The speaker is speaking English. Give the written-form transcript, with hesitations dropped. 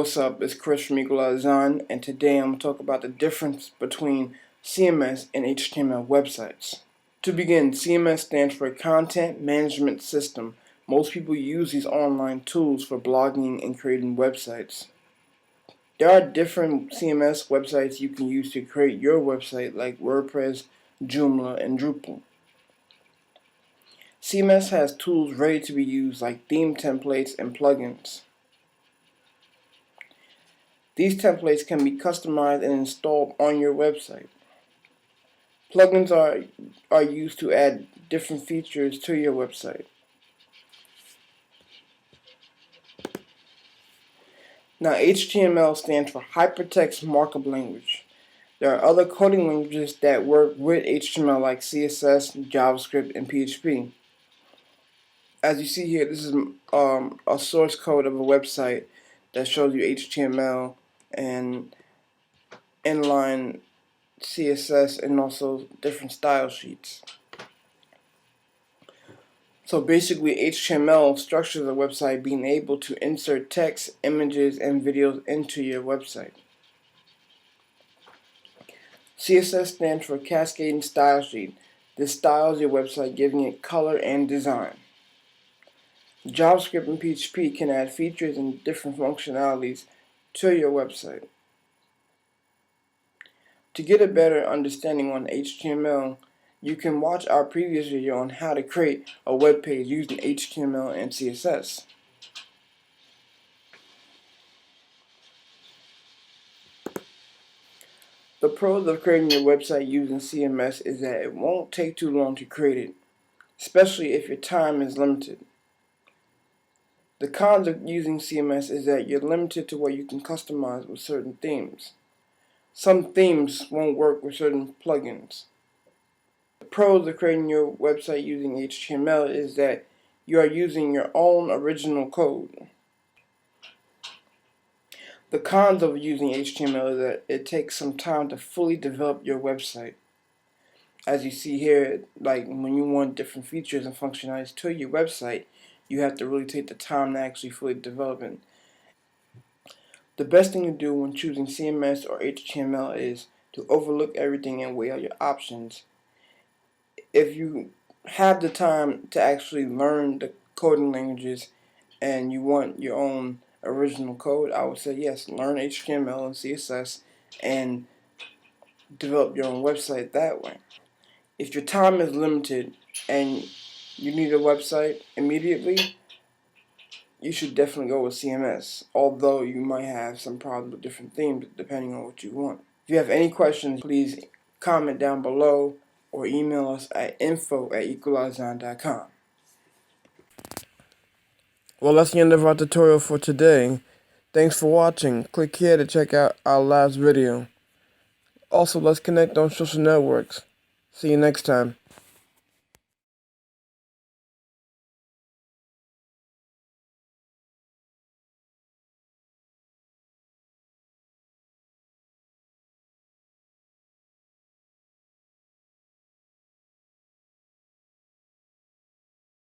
what's up? It's Chris from Equalize Designz, and today I'm going to talk about the difference between CMS and HTML websites. To begin, CMS stands for Content Management System. Most people use these online tools for blogging and creating websites. There are different CMS websites you can use to create your website, like WordPress, Joomla, and Drupal. CMS has tools ready to be used like theme templates and plugins. These templates can be customized and installed on your website. Plugins are used to add different features to your website. Now, HTML stands for Hypertext Markup Language. There are other coding languages that work with HTML like CSS, JavaScript, and PHP. As you see here, this is a source code of a website that shows you HTML and inline CSS and also different style sheets. So basically, HTML structures a website being able to insert text, images, and videos into your website. CSS stands for Cascading Style Sheet. This styles your website, giving it color and design. JavaScript and PHP can add features and different functionalities to your website. To get a better understanding on HTML, you can watch our previous video on how to create a web page using HTML and CSS. The pros of creating your website using CMS is that it won't take too long to create it, especially if your time is limited. The cons of using CMS is that you're limited to what you can customize with certain themes. Some themes won't work with certain plugins. The pros of creating your website using HTML is that you are using your own original code. The cons of using HTML is that it takes some time to fully develop your website. As you see here, like when you want different features and functionalities to your website, you have to really take the time to actually fully develop it. The best thing to do when choosing CMS or HTML is to overlook everything and weigh out your options. If you have the time to actually learn the coding languages and you want your own original code, I would say yes, learn HTML and CSS and develop your own website that way. If your time is limited and you need a website immediately, you should definitely go with CMS, although you might have some problems with different themes depending on what you want. If you have any questions, please comment down below or email us at info@equalizedesignz.com. Well, that's the end of our tutorial for today. Thanks for watching. Click here to check out our last video. Also, let's connect on social networks. See you next time.